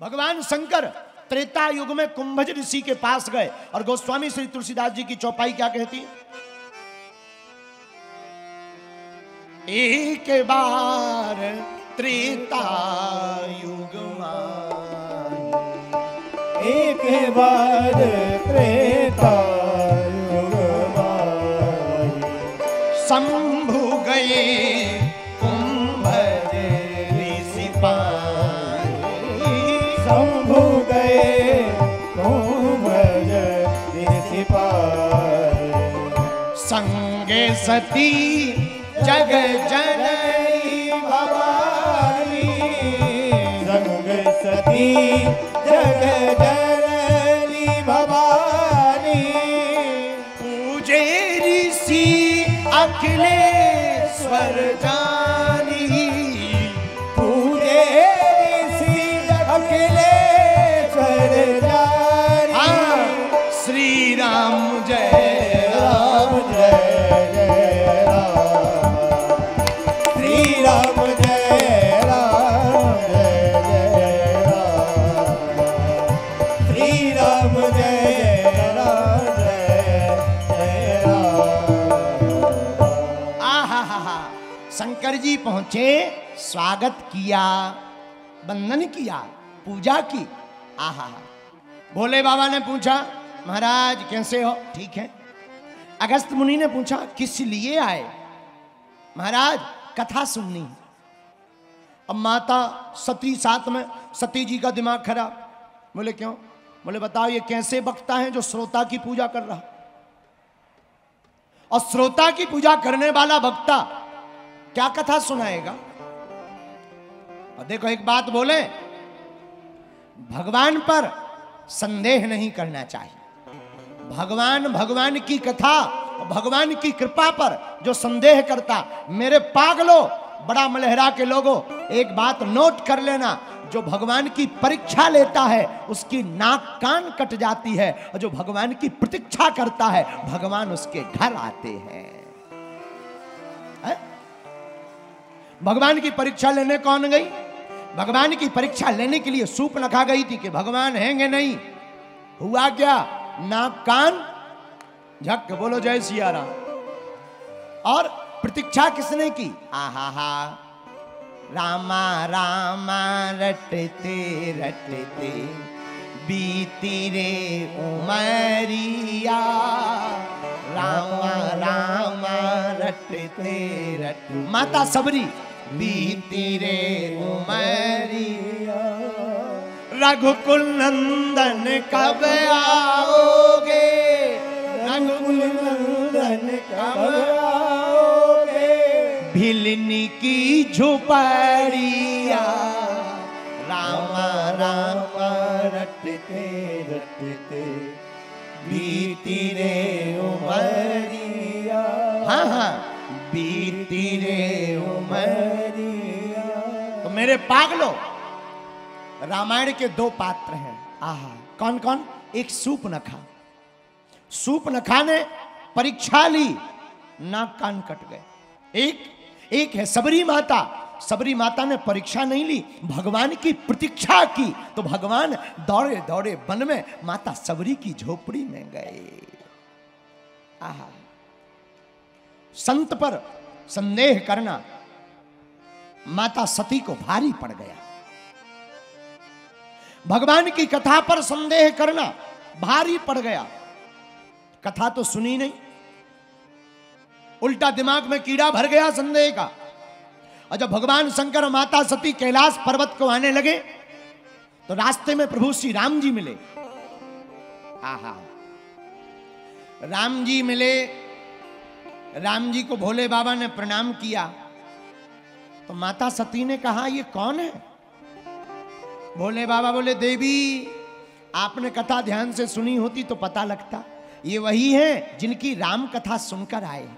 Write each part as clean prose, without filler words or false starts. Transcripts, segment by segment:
भगवान शंकर त्रेता युग में कुंभज ऋषि के पास गए और गोस्वामी श्री तुलसीदास जी की चौपाई क्या कहती है? एक बार त्रेता युग में, एक बार त्रेता युग में, शंभु गए कुंभज ऋषि पाए, शंभु गए कुंभज ऋषि पाए, संगे सती जग जननी भवानी, संग सती जग जननी भवानी, पूजे ऋषि अखिलेश्वर जानी, पूरे ऋषि अखिलेश्वर जानी, हाँ, श्री राम जय राम जय जय राम, श्री राम जय राम जय जय राम, श्री राम जय राम जय जय राम। आहा, शंकर जी पहुंचे, स्वागत किया, वंदन किया, पूजा की। आहा, भोले बाबा ने पूछा महाराज कैसे हो? ठीक है। अगस्त मुनि ने पूछा किस लिए आए? महाराज कथा सुननी है। अब माता सती साथ में, सती जी का दिमाग खराब। बोले क्यों? बोले बताओ ये कैसे बकता है जो श्रोता की पूजा कर रहा, और श्रोता की पूजा करने वाला भक्ता क्या कथा सुनाएगा? और देखो एक बात बोले, भगवान पर संदेह नहीं करना चाहिए। भगवान की कथा, भगवान की कृपा पर जो संदेह करता, मेरे पागलों, बड़ा मलहरा के लोगों, एक बात नोट कर लेना, जो भगवान की परीक्षा लेता है उसकी नाक कान कट जाती है, और जो भगवान की प्रतीक्षा करता है भगवान उसके घर आते हैं। भगवान की परीक्षा लेने कौन गई? भगवान की परीक्षा लेने के लिए सूर्पनखा गई थी कि भगवान हैंगे नहीं। हुआ क्या? नाक कान झक, बोलो जय सिया राम। और प्रतीक्षा किसने की? आहा, रामा रामा रटते रटते बीती रे उमरिया, रामा रामा रटते रटते, माता सबरी बीती रे उमरिया, रघुकुल नंदन कब आओगे, रघुकुल नंदन कब आओगे, भिलनी की झुपड़िया, रामा रामा रटते रटते बीती रे उमरिया, हाँ हाँ बीती रे उमरिया। तो मेरे पागलों, रामायण के दो पात्र हैं। आहा, कौन कौन? एक सूर्पनखा। सूर्पनखा ने परीक्षा ली, नाक कान कट गए। एक है सबरी माता। सबरी माता ने परीक्षा नहीं ली, भगवान की प्रतीक्षा की, तो भगवान दौड़े दौड़े वन में माता सबरी की झोपड़ी में गए। आहा, संत पर संदेह करना माता सती को भारी पड़ गया। भगवान की कथा पर संदेह करना भारी पड़ गया। कथा तो सुनी नहीं, उल्टा दिमाग में कीड़ा भर गया संदेह का। और जब भगवान शंकर और माता सती कैलाश पर्वत को आने लगे तो रास्ते में प्रभु श्री राम जी मिले। आहा, राम जी मिले। राम जी को भोले बाबा ने प्रणाम किया तो माता सती ने कहा ये कौन है? भोले बाबा बोले देवी, आपने कथा ध्यान से सुनी होती तो पता लगता, ये वही है जिनकी राम कथा सुनकर आए।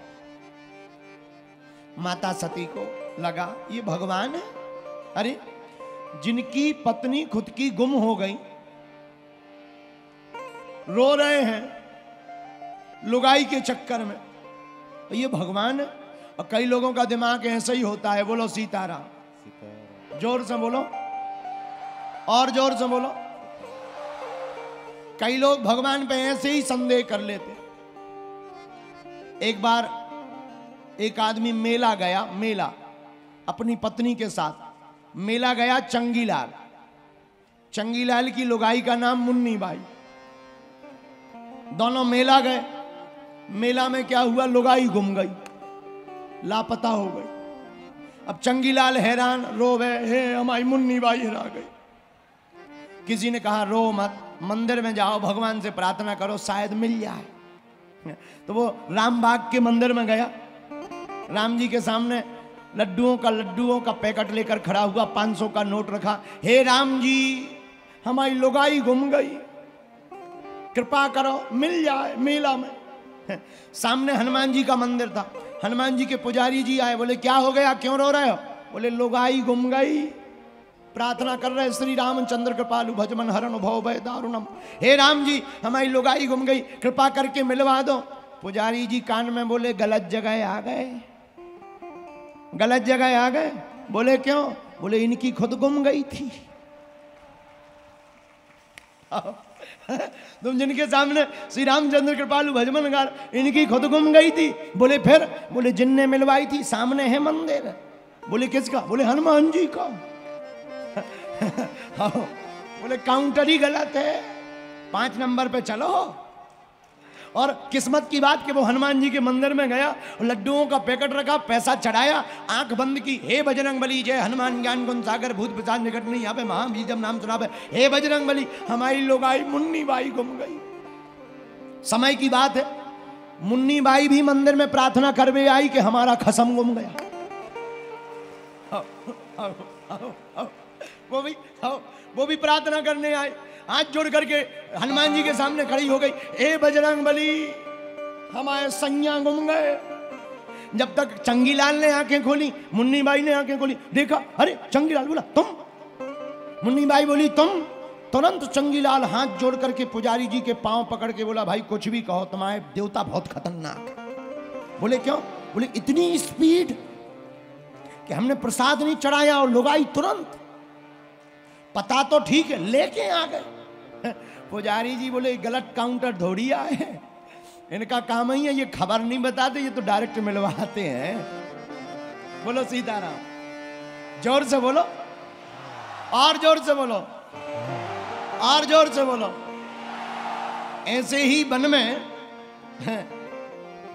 माता सती को लगा ये भगवान है। अरे, जिनकी पत्नी खुद की गुम हो गई, रो रहे हैं लुगाई के चक्कर में, तो ये भगवान है। और कई लोगों का दिमाग ऐसा ही होता है। बोलो सीताराम, जोर से बोलो। और जोर से बोलो। कई लोग भगवान पे ऐसे ही संदेह कर लेते। एक बार एक आदमी मेला गया, मेला अपनी पत्नी के साथ मेला गया। चंगीलाल, चंगीलाल की लुगाई का नाम मुन्नी बाई। दोनों मेला गए। मेला में क्या हुआ, लुगाई गुम गई, लापता हो गई। अब चंगीलाल हैरान, रोवे, हे हमारी मुन्नी बाई हेरा गई। किसी ने कहा रो मत, मंदिर में जाओ, भगवान से प्रार्थना करो, शायद मिल जाए। तो वो रामबाग के मंदिर में गया। राम जी के सामने लड्डुओं का पैकेट लेकर खड़ा हुआ, 500 का नोट रखा। हे राम जी, हमारी लुगाई गुम गई, कृपा करो मिल जाए मेला में। सामने हनुमान जी का मंदिर था। हनुमान जी के पुजारी जी आए, बोले क्या हो गया, क्यों रो रहे हो? बोले लुगाई गुम गई, प्रार्थना कर रहे श्री रामचंद्र कृपालु भजमन हरण भव भय दारुणम। हे राम जी, हमारी लुगाई गुम गई, कृपा करके मिलवा दो। पुजारी जी कान में बोले गलत जगह आ गए, गलत जगह आ गए। बोले क्यों? बोले इनकी खुद गुम गई थी। तुम जिनके सामने श्री रामचंद्र कृपालु भजमन गार, इनकी खुद गुम गई थी। बोले फिर? बोले जिनने मिलवाई थी, सामने है मंदिर। बोले किसका? बोले हनुमान जी का। बोले काउंटर ही गलत है, 5 नंबर पे चलो। और किस्मत की बात कि वो हनुमान जी के मंदिर में गया, लड्डुओं का पैकेट रखा, पैसा चढ़ाया, आंख बंद की, हे बजरंग बली जय हनुमान ज्ञान गुण सागर भूत पिशाच निकट नहीं यहाँ पे महाबीर जब नाम सुना पे, हे बजरंग बली हमारी लुगाई मुन्नी बाई गुम गई। समय की बात है, मुन्नी बाई भी मंदिर में प्रार्थना करवे आई कि हमारा खसम गुम गया। वो भी प्रार्थना करने आए, हाथ जोड़ करके हनुमान जी के सामने खड़ी हो गई, ए बजरंग बली हमारे सैया गुम गए। जब तक चंगीलाल ने आंखें खोली, मुन्नी बाई ने आंखें खोली, देखा अरे चंगीलाल। बोला तुम? मुन्नी बाई बोली तुम? तुरंत चंगीलाल हाथ जोड़ करके पुजारी जी के पांव पकड़ के बोला, भाई कुछ भी कहो, तुम्हारे देवता बहुत खतरनाक है। बोले क्यों? बोले इतनी स्पीड कि हमने प्रसाद नहीं चढ़ाया और लुगाई तुरंत। पता तो ठीक है, लेके आ गए। पुजारी जी बोले गलत काउंटर धोड़ी आए, इनका काम ही है, ये खबर नहीं बताते, ये तो डायरेक्ट मिलवाते हैं। बोलो सीताराम, जोर से बोलो, और जोर से बोलो, और जोर से बोलो। ऐसे ही वन में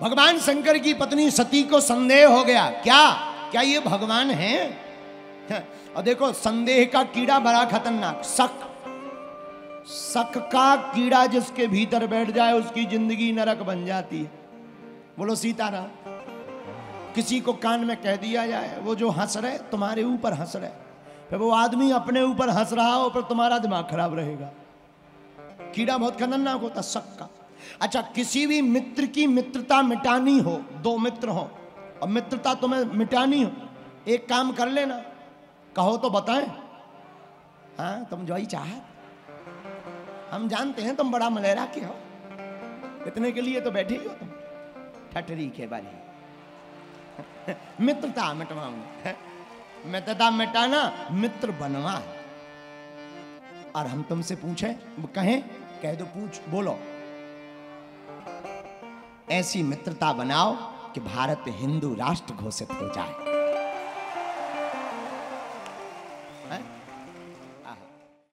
भगवान शंकर की पत्नी सती को संदेह हो गया, क्या ये भगवान हैं? और देखो संदेह का कीड़ा बड़ा खतरनाक, शक का कीड़ा जिसके भीतर बैठ जाए उसकी जिंदगी नरक बन जाती है। बोलो सीताराम। किसी को कान में कह दिया जाए, वो जो हंस रहे तुम्हारे ऊपर हंस रहे, फिर वो आदमी अपने ऊपर हंस रहा हो, पर तुम्हारा दिमाग खराब रहेगा। कीड़ा बहुत खतरनाक होता शक का। अच्छा, किसी भी मित्र की मित्रता मिटानी हो, 2 मित्र हो और मित्रता तुम्हें मिटानी हो, एक काम कर लेना, कहो तो बताएं। हाँ तुम जो ही चाहत, हम जानते हैं तुम बड़ा मलेरा के हो, इतने के लिए तो बैठे ही हो तुम ठटरी के बारे। मित्रता मिटवाऊंगा, मित्रता मिटाना मित्र बनवा। और हम तुमसे पूछे, कहें, कह दो, पूछ बोलो, ऐसी मित्रता बनाओ कि भारत हिंदू राष्ट्र घोषित हो जाए।